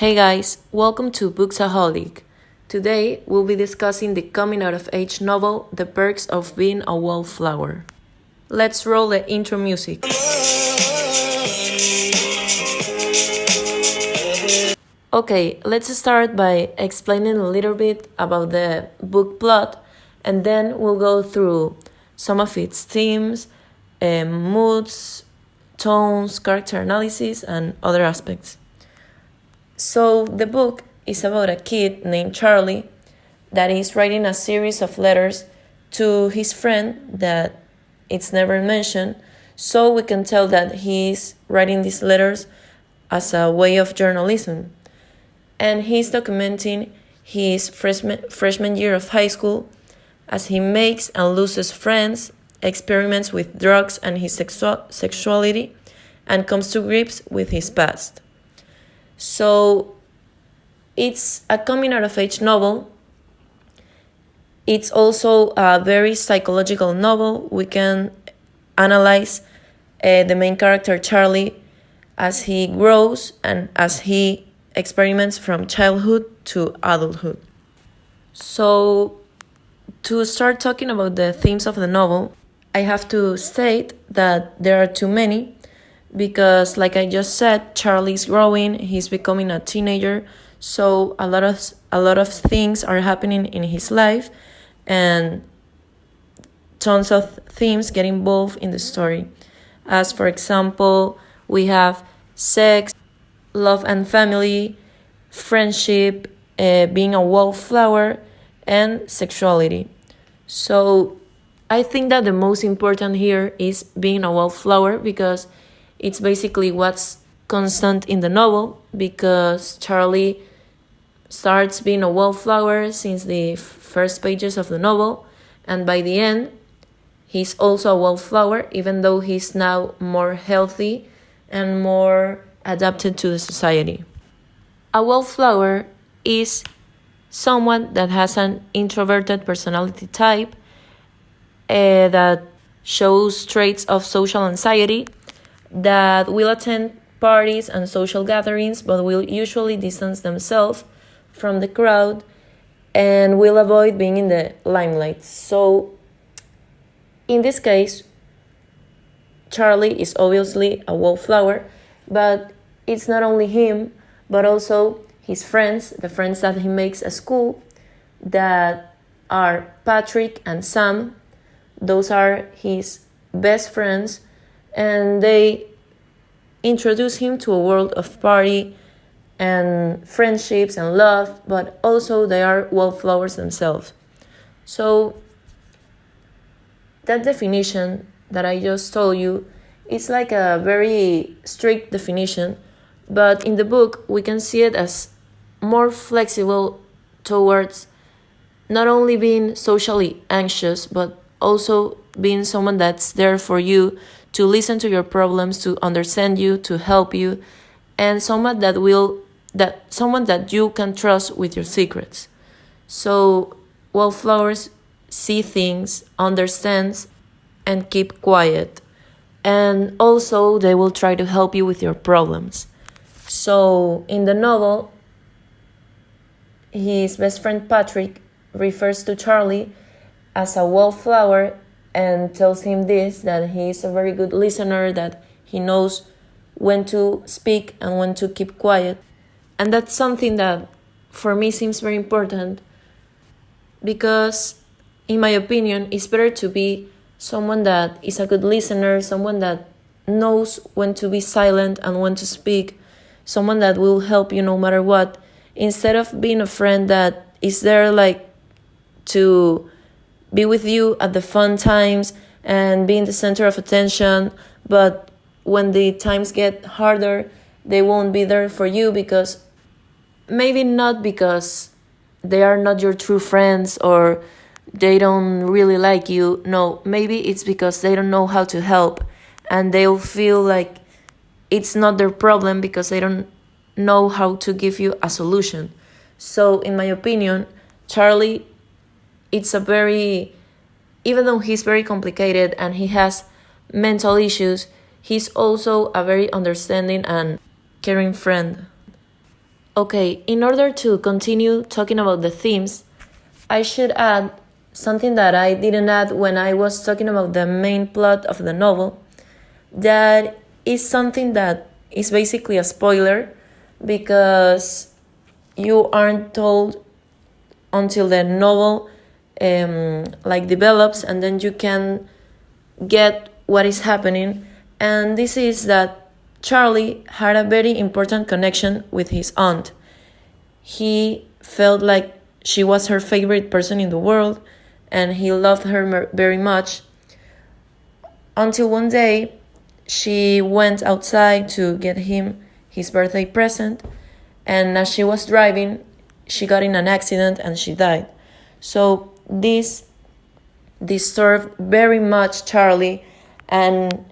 Hey guys, welcome to BOOKSAHOLIC. Today we'll be discussing the coming out of age novel, The Perks of Being a Wallflower. Let's roll the intro music. Okay, let's start by explaining a little bit about the book plot, and then we'll go through some of its themes, moods, tones, character analysis, and other aspects. So the book is about a kid named Charlie that is writing a series of letters to his friend that it's never mentioned, so we can tell that he's writing these letters as a way of journalism. And he's documenting his freshman year of high school as he makes and loses friends, experiments with drugs and his sexuality, and comes to grips with his past. So it's a coming out of age novel. It's also a very psychological novel. We can analyze the main character Charlie as he grows and as he experiments from childhood to adulthood. So to start talking about the themes of the novel, I have to state that there are too many because, like I just said, Charlie's growing, he's becoming a teenager, so a lot of things are happening in his life, and tons of themes get involved in the story. As for example, we have sex, love and family, friendship, being a wallflower, and sexuality. So I think that the most important here is being a wallflower because it's basically what's constant in the novel, because Charlie starts being a wallflower since the first pages of the novel, and by the end, he's also a wallflower, even though he's now more healthy and more adapted to the society. A wallflower is someone that has an introverted personality type that shows traits of social anxiety, that will attend parties and social gatherings but will usually distance themselves from the crowd and will avoid being in the limelight. So in this case, Charlie is obviously a wallflower, but it's not only him, but also his friends, the friends that he makes at school, that are Patrick and Sam. Those are his best friends, and they introduce him to a world of party and friendships and love, but also they are wallflowers themselves. So that definition that I just told you is like a very strict definition, but in the book we can see it as more flexible towards not only being socially anxious, but also being someone that's there for you, to listen to your problems, to understand you, to help you, and someone that you can trust with your secrets. So wallflowers see things, understands, and keep quiet. And also they will try to help you with your problems. So in the novel, his best friend Patrick refers to Charlie as a wallflower and tells him that he is a very good listener, that he knows when to speak and when to keep quiet. And that's something that for me seems very important because, in my opinion, it's better to be someone that is a good listener, someone that knows when to be silent and when to speak, someone that will help you no matter what, instead of being a friend that is there like to be with you at the fun times and being the center of attention, but when the times get harder, they won't be there for you because maybe not because they are not your true friends or they don't really like you. No, maybe it's because they don't know how to help and they'll feel like it's not their problem because they don't know how to give you a solution. So in my opinion, Charlie, even though he's very complicated and he has mental issues, he's also a very understanding and caring friend. Okay, in order to continue talking about the themes, I should add something that I didn't add when I was talking about the main plot of the novel. That is something that is basically a spoiler because you aren't told until the novel develops, and then you can get what is happening. And this is that Charlie had a very important connection with his aunt. He felt like she was her favorite person in the world, and he loved her very much. Until one day, she went outside to get him his birthday present, and as she was driving, she got in an accident and she died. So this disturbed very much Charlie, and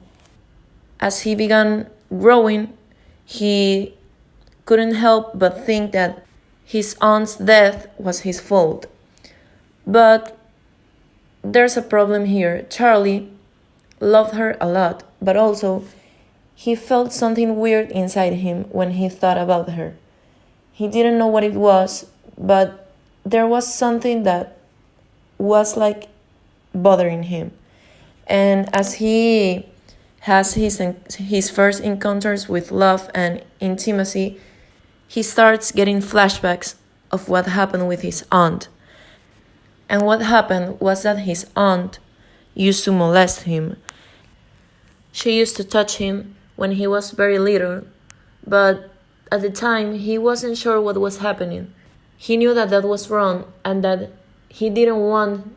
as he began growing, he couldn't help but think that his aunt's death was his fault. But there's a problem here. Charlie loved her a lot, but also he felt something weird inside him when he thought about her. He didn't know what it was, but there was something that was bothering him. And as he has his first encounters with love and intimacy, he starts getting flashbacks of what happened with his aunt. And what happened was that his aunt used to molest him. She used to touch him when he was very little, but at the time he wasn't sure what was happening. He knew that that was wrong and that he didn't want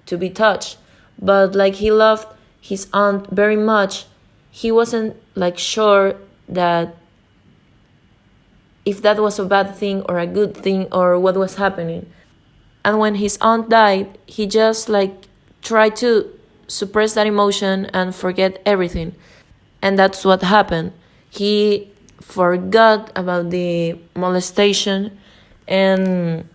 to be touched, but he loved his aunt very much, he wasn't sure that if that was a bad thing or a good thing or what was happening. And when his aunt died, he just tried to suppress that emotion and forget everything. And that's what happened. He forgot about the molestation and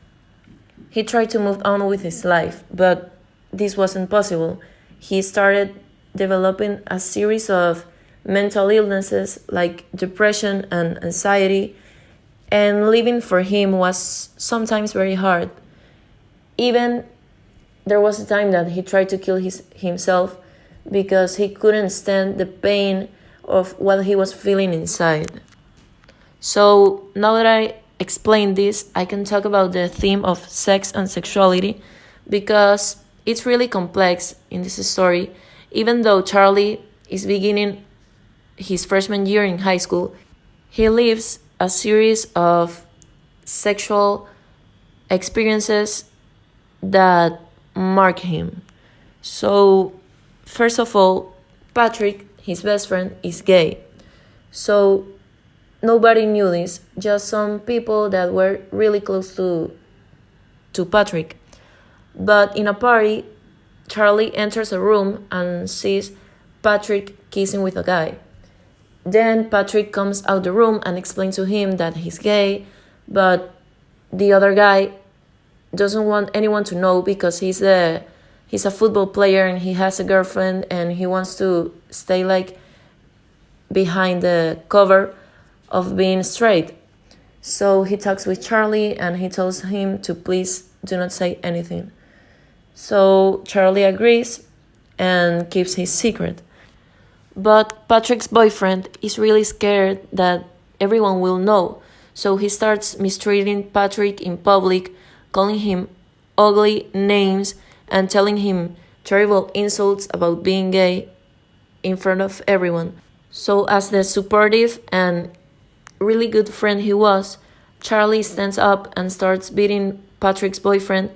he tried to move on with his life, but this wasn't possible. He started developing a series of mental illnesses like depression and anxiety, and living for him was sometimes very hard. Even there was a time that he tried to kill himself because he couldn't stand the pain of what he was feeling inside. So now that I explained this, I can talk about the theme of sex and sexuality because it's really complex in this story. Even though Charlie is beginning his freshman year in high school, he lives a series of sexual experiences that mark him. So, first of all, Patrick, his best friend, is gay. So, nobody knew this, just some people that were really close to Patrick. But in a party, Charlie enters a room and sees Patrick kissing with a guy. Then Patrick comes out the room and explains to him that he's gay, but the other guy doesn't want anyone to know because he's a football player and he has a girlfriend and he wants to stay behind the cover of being straight. So he talks with Charlie and he tells him to please do not say anything. So Charlie agrees and keeps his secret. But Patrick's boyfriend is really scared that everyone will know. So he starts mistreating Patrick in public, calling him ugly names and telling him terrible insults about being gay in front of everyone. So as the supportive and really good friend he was, Charlie stands up and starts beating Patrick's boyfriend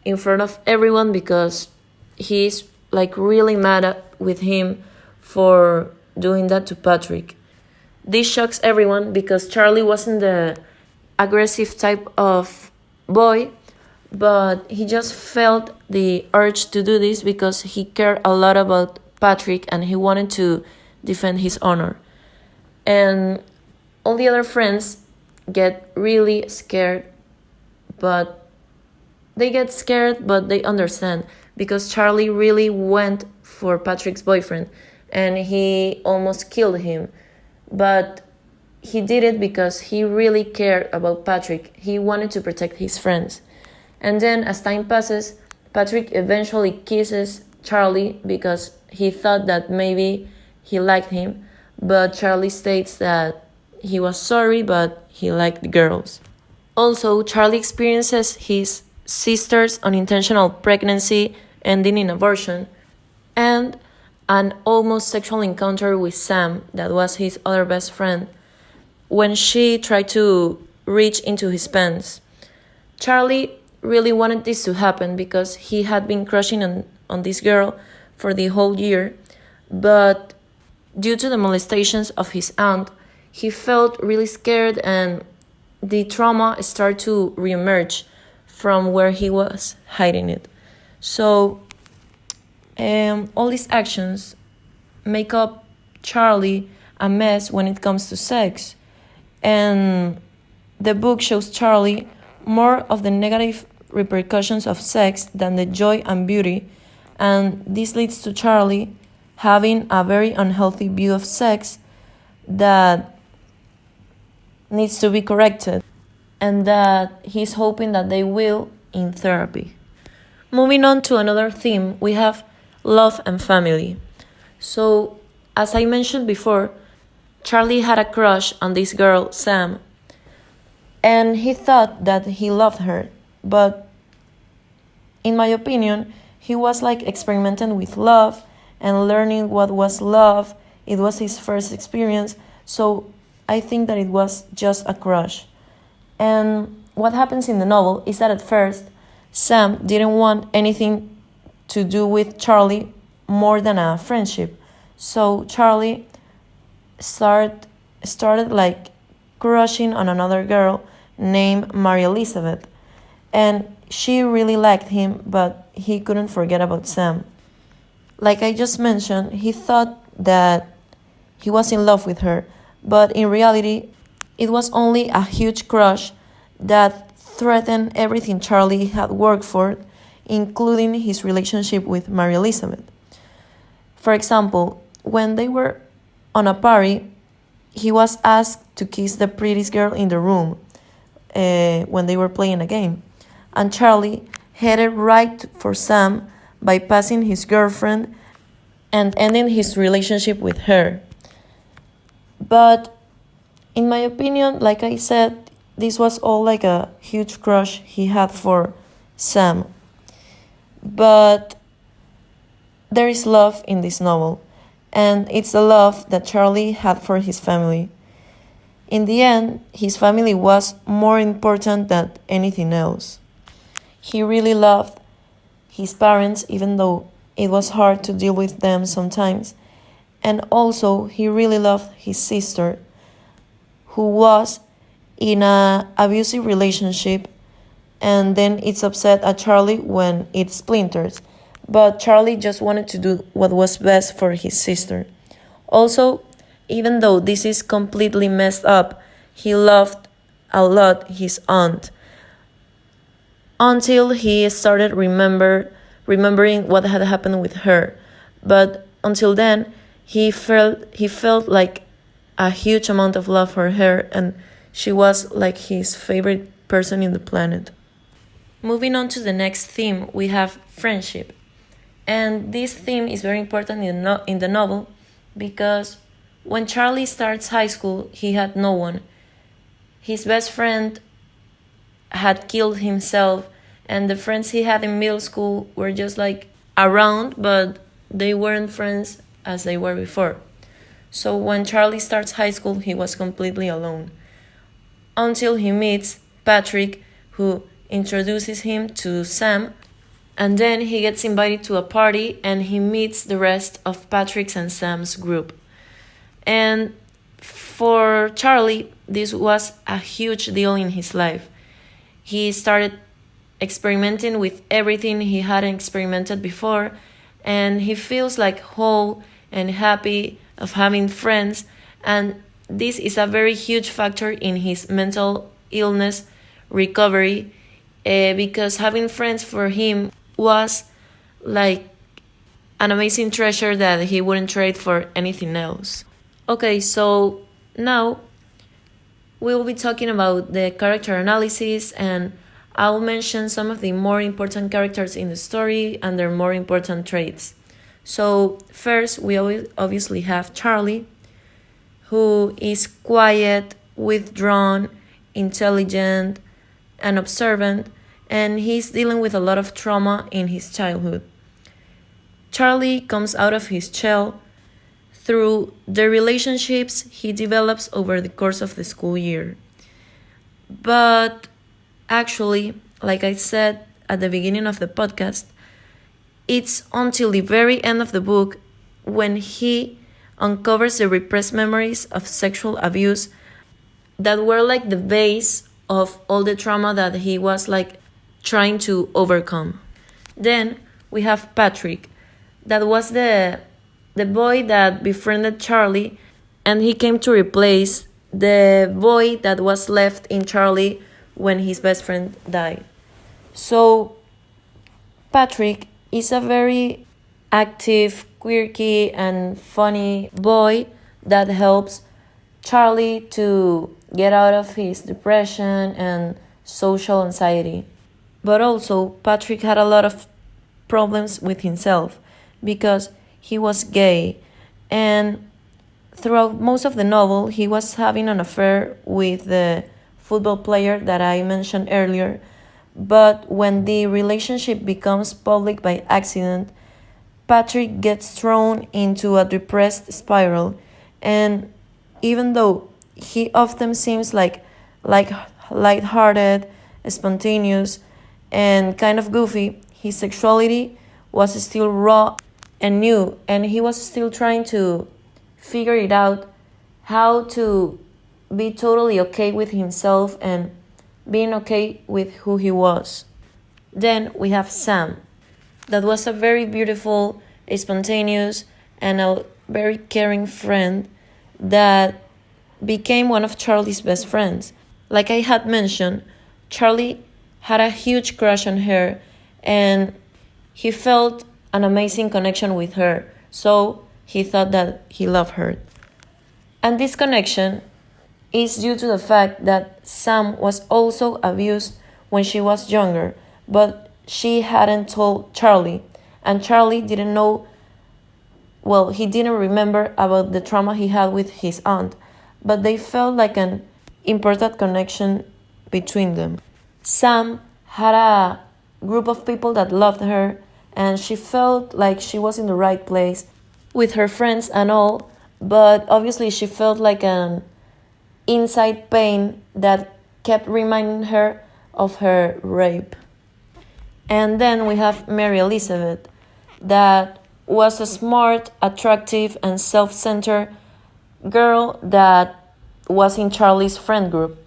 in front of everyone because he's really mad with him for doing that to Patrick. This shocks everyone because Charlie wasn't the aggressive type of boy, but he just felt the urge to do this because he cared a lot about Patrick and he wanted to defend his honor. And all the other friends get really scared, but they understand because Charlie really went for Patrick's boyfriend and he almost killed him. But he did it because he really cared about Patrick. He wanted to protect his friends. And then as time passes, Patrick eventually kisses Charlie because he thought that maybe he liked him, but Charlie states that he was sorry, but he liked girls. Also, Charlie experiences his sister's unintentional pregnancy ending in abortion, and an almost sexual encounter with Sam, that was his other best friend, when she tried to reach into his pants. Charlie really wanted this to happen because he had been crushing on this girl for the whole year, but due to the molestations of his aunt, he felt really scared and the trauma started to reemerge from where he was hiding it. So, all these actions make up Charlie a mess when it comes to sex. And the book shows Charlie more of the negative repercussions of sex than the joy and beauty. And this leads to Charlie having a very unhealthy view of sex that needs to be corrected, and that he's hoping that they will in therapy. Moving on to another theme, we have love and family. So, as I mentioned before, Charlie had a crush on this girl, Sam, and he thought that he loved her, but in my opinion, he was like experimenting with love and learning what was love. It was his first experience, so I think that it was just a crush. And what happens in the novel is that at first, Sam didn't want anything to do with Charlie more than a friendship. So Charlie started like crushing on another girl named Mary Elizabeth. And she really liked him, but he couldn't forget about Sam. Like I just mentioned, he thought that he was in love with her, but in reality, it was only a huge crush that threatened everything Charlie had worked for, including his relationship with Mary Elizabeth. For example, when they were on a party, he was asked to kiss the prettiest girl in the room when they were playing a game. And Charlie headed right for Sam, bypassing his girlfriend and ending his relationship with her. But in my opinion, like I said, this was all like a huge crush he had for Sam. But there is love in this novel, and it's the love that Charlie had for his family. In the end, his family was more important than anything else. He really loved his parents, even though it was hard to deal with them sometimes. And also, he really loved his sister, who was in an abusive relationship, and then it's upset at Charlie when it splinters. But Charlie just wanted to do what was best for his sister. Also, even though this is completely messed up, he loved a lot his aunt, until he started remembering what had happened with her. But until then, he felt like a huge amount of love for her, and she was like his favorite person in the planet. Moving on to the next theme, we have friendship. And this theme is very important in the novel because when Charlie starts high school, he had no one. His best friend had killed himself, and the friends he had in middle school were just like around, but they weren't friends as they were before. So when Charlie starts high school, he was completely alone, until he meets Patrick, who introduces him to Sam, and then he gets invited to a party and he meets the rest of Patrick's and Sam's group. And for Charlie, this was a huge deal in his life. He started experimenting with everything he hadn't experimented before, and he feels like whole and happy of having friends, and this is a very huge factor in his mental illness recovery, because having friends for him was like an amazing treasure that he wouldn't trade for anything else. Okay, so now we will be talking about the character analysis, and I'll mention some of the more important characters in the story and their more important traits. So first, we obviously have Charlie, who is quiet, withdrawn, intelligent, and observant, and he's dealing with a lot of trauma in his childhood. Charlie comes out of his shell through the relationships he develops over the course of the school year. But actually, like I said at the beginning of the podcast, it's until the very end of the book when he uncovers the repressed memories of sexual abuse that were like the base of all the trauma that he was like trying to overcome. Then we have Patrick, that was the boy that befriended Charlie, and he came to replace the boy that was left in Charlie when his best friend died. So Patrick is a very active, quirky, and funny boy that helps Charlie to get out of his depression and social anxiety. But also, Patrick had a lot of problems with himself because he was gay, and throughout most of the novel, he was having an affair with the football player that I mentioned earlier. But when the relationship becomes public by accident, Patrick gets thrown into a depressed spiral, and even though he often seems like lighthearted, spontaneous, and kind of goofy, his sexuality was still raw and new, and he was still trying to figure it out how to be totally okay with himself and being okay with who he was. Then we have Sam, that was a very beautiful, spontaneous, and a very caring friend that became one of Charlie's best friends. Like I had mentioned, Charlie had a huge crush on her, and he felt an amazing connection with her, so he thought that he loved her. And this connection is due to the fact that Sam was also abused when she was younger, but she hadn't told Charlie, and Charlie didn't know, well, he didn't remember about the trauma he had with his aunt, but they felt like an important connection between them. Sam had a group of people that loved her, and she felt like she was in the right place with her friends and all, but obviously she felt like an inside pain that kept reminding her of her rape. And then we have Mary Elizabeth, that was a smart, attractive, and self-centered girl that was in Charlie's friend group.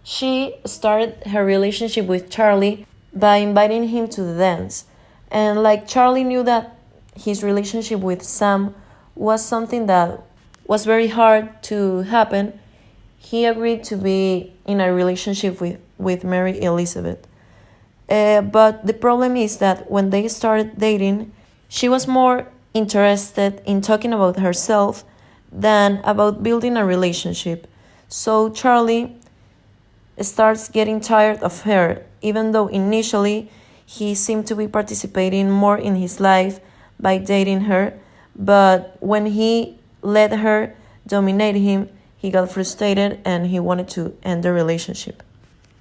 She started her relationship with Charlie by inviting him to the dance. And like Charlie knew that his relationship with Sam was something that was very hard to happen, he agreed to be in a relationship with Mary Elizabeth. But the problem is that when they started dating, she was more interested in talking about herself than about building a relationship. So Charlie starts getting tired of her, even though initially he seemed to be participating more in his life by dating her. But when he let her dominate him, he got frustrated and he wanted to end the relationship.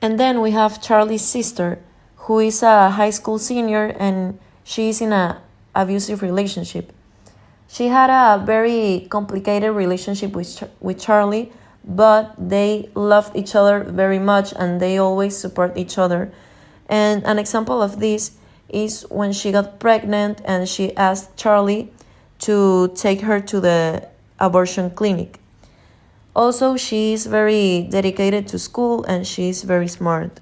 And then we have Charlie's sister, who is a high school senior, and she is in an abusive relationship. She had a very complicated relationship with Charlie, but they loved each other very much and they always support each other. And an example of this is when she got pregnant and she asked Charlie to take her to the abortion clinic. Also, she is very dedicated to school and she is very smart.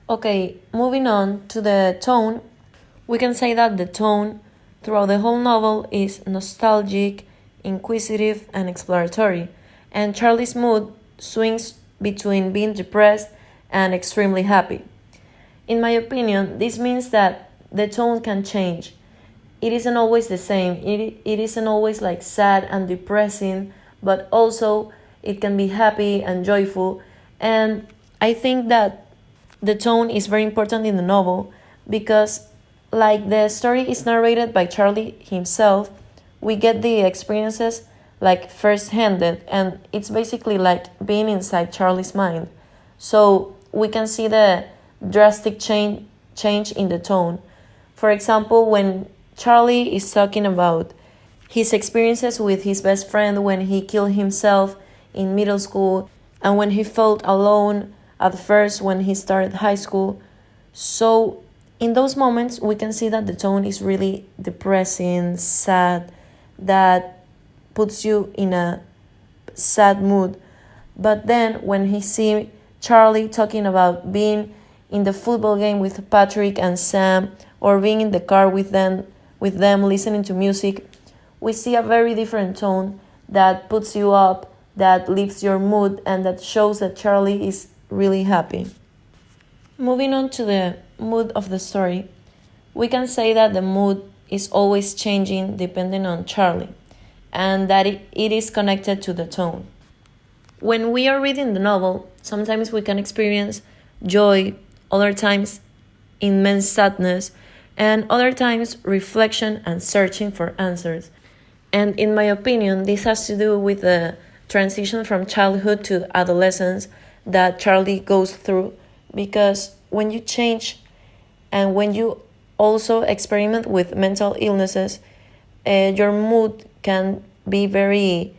Okay, moving on to the tone, we can say that the tone throughout the whole novel is nostalgic, inquisitive, and exploratory, and Charlie's mood swings between being depressed and extremely happy. In my opinion, this means that the tone can change. It isn't always the same. It isn't always like sad and depressing, but also it can be happy and joyful. And I think that the tone is very important in the novel because, like, the story is narrated by Charlie himself, we get the experiences like first-handed, and it's basically like being inside Charlie's mind. So we can see the drastic change in the tone. For example, when Charlie is talking about his experiences with his best friend when he killed himself in middle school, and when he felt alone at first when he started high school. So in those moments, we can see that the tone is really depressing, sad, that puts you in a sad mood. But then when he see Charlie talking about being in the football game with Patrick and Sam, or being in the car with them listening to music, we see a very different tone that puts you up, that lifts your mood, and that shows that Charlie is really happy. Moving on to the mood of the story, we can say that the mood is always changing depending on Charlie, and that it is connected to the tone. When we are reading the novel, sometimes we can experience joy, other times immense sadness, and other times reflection and searching for answers. And in my opinion, this has to do with the transition from childhood to adolescence that Charlie goes through, because when you change and when you also experiment with mental illnesses, your mood can be very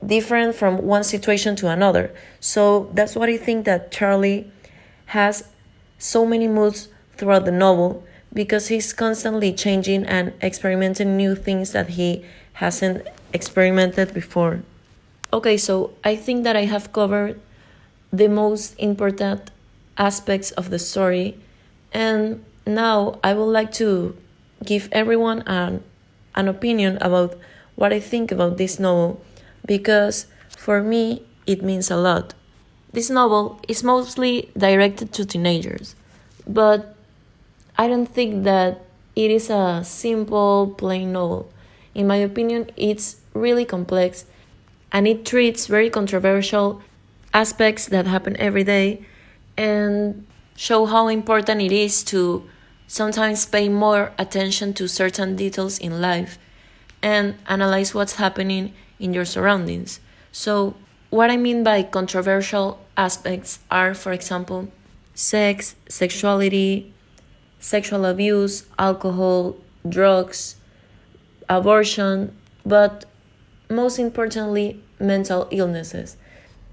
different from one situation to another. So that's what I think, that Charlie has so many moods throughout the novel because he's constantly changing and experimenting new things that he hasn't experimented before. Okay, so I think that I have covered the most important aspects of the story, and now I would like to give everyone an opinion about what I think about this novel, because for me it means a lot. This novel is mostly directed to teenagers, but I don't think that it is a simple, plain novel. In my opinion, it's really complex, and it treats very controversial aspects that happen every day and show how important it is to sometimes pay more attention to certain details in life and analyze what's happening in your surroundings. So, what I mean by controversial aspects are, for example, sex, sexuality, sexual abuse, alcohol, drugs, abortion, but most importantly, mental illnesses.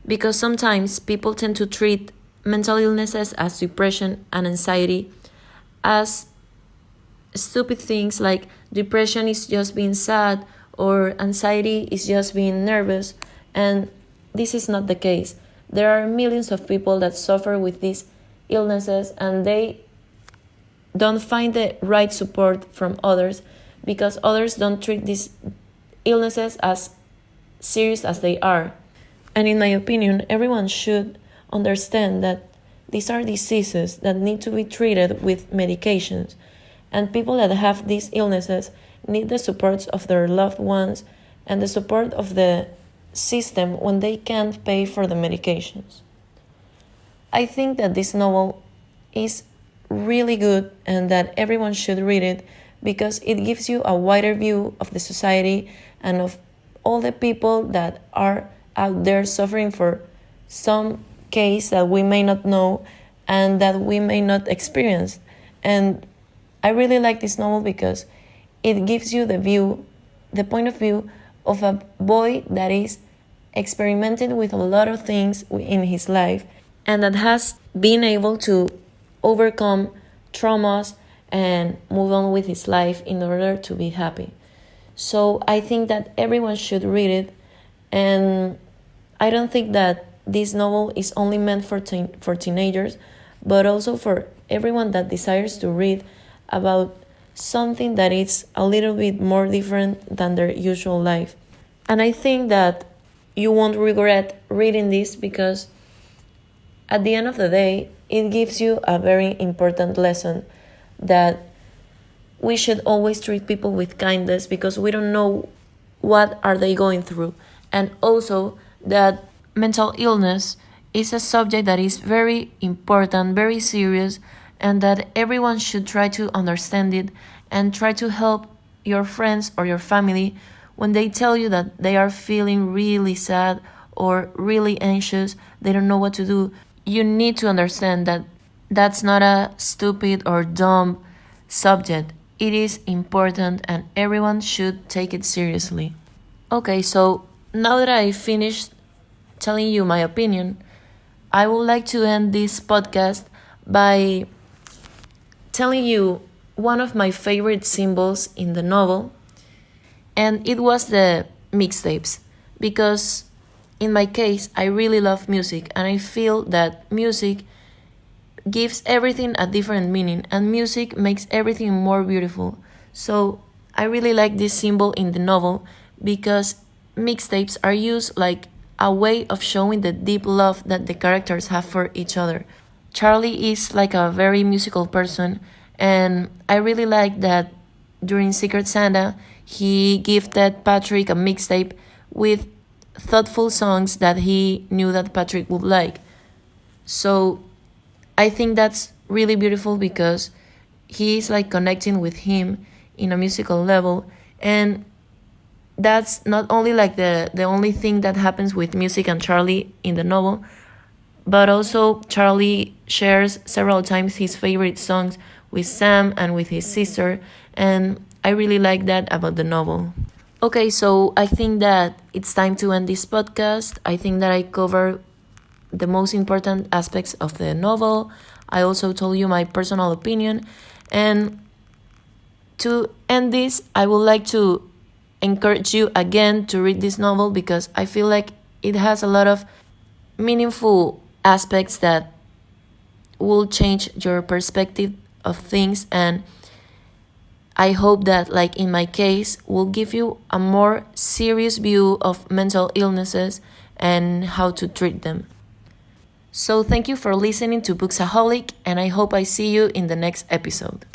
Because sometimes people tend to treat mental illnesses as depression and anxiety as stupid things, like depression is just being sad or anxiety is just being nervous, and this is not the case. There are millions of people that suffer with these illnesses and they don't find the right support from others because others don't treat these illnesses as serious as they are. And in my opinion, everyone should understand that these are diseases that need to be treated with medications, and people that have these illnesses need the support of their loved ones and the support of the system when they can't pay for the medications. I think that this novel is really good and that everyone should read it because it gives you a wider view of the society and of all the people that are out there suffering for some case that we may not know and that we may not experience. And I really like this novel because it gives you the point of view of a boy that is experimenting with a lot of things in his life and that has been able to overcome traumas and move on with his life in order to be happy. So I think that everyone should read it, and I don't think that this novel is only meant for teenagers, but also for everyone that desires to read about something that is a little bit more different than their usual life. And I think that you won't regret reading this because at the end of the day, it gives you a very important lesson that we should always treat people with kindness because we don't know what are they going through. and also that mental illness is a subject that is very important, very serious, and that everyone should try to understand it and try to help your friends or your family when they tell you that they are feeling really sad or really anxious, they don't know what to do. You need to understand that that's not a stupid or dumb subject. It is important and everyone should take it seriously. Okay, so now that I finished telling you my opinion, I would like to end this podcast by telling you one of my favorite symbols in the novel, and it was the mixtapes, because in my case, I really love music and I feel that music gives everything a different meaning and music makes everything more beautiful. So I really like this symbol in the novel because mixtapes are used like a way of showing the deep love that the characters have for each other. Charlie is like a very musical person, and I really like that during Secret Santa he gifted Patrick a mixtape with thoughtful songs that he knew that Patrick would like. So I think that's really beautiful because he is like connecting with him in a musical level, and that's not only like the only thing that happens with music and Charlie in the novel, but also Charlie shares several times his favorite songs with Sam and with his sister, and I really like that about the novel. Okay, so I think that it's time to end this podcast. I think that I cover the most important aspects of the novel. I also told you my personal opinion, and to end this, I would like to encourage you again to read this novel because I feel like it has a lot of meaningful aspects that will change your perspective of things, and I hope that, like in my case, will give you a more serious view of mental illnesses and how to treat them. So thank you for listening to Booksaholic, and I hope I see you in the next episode.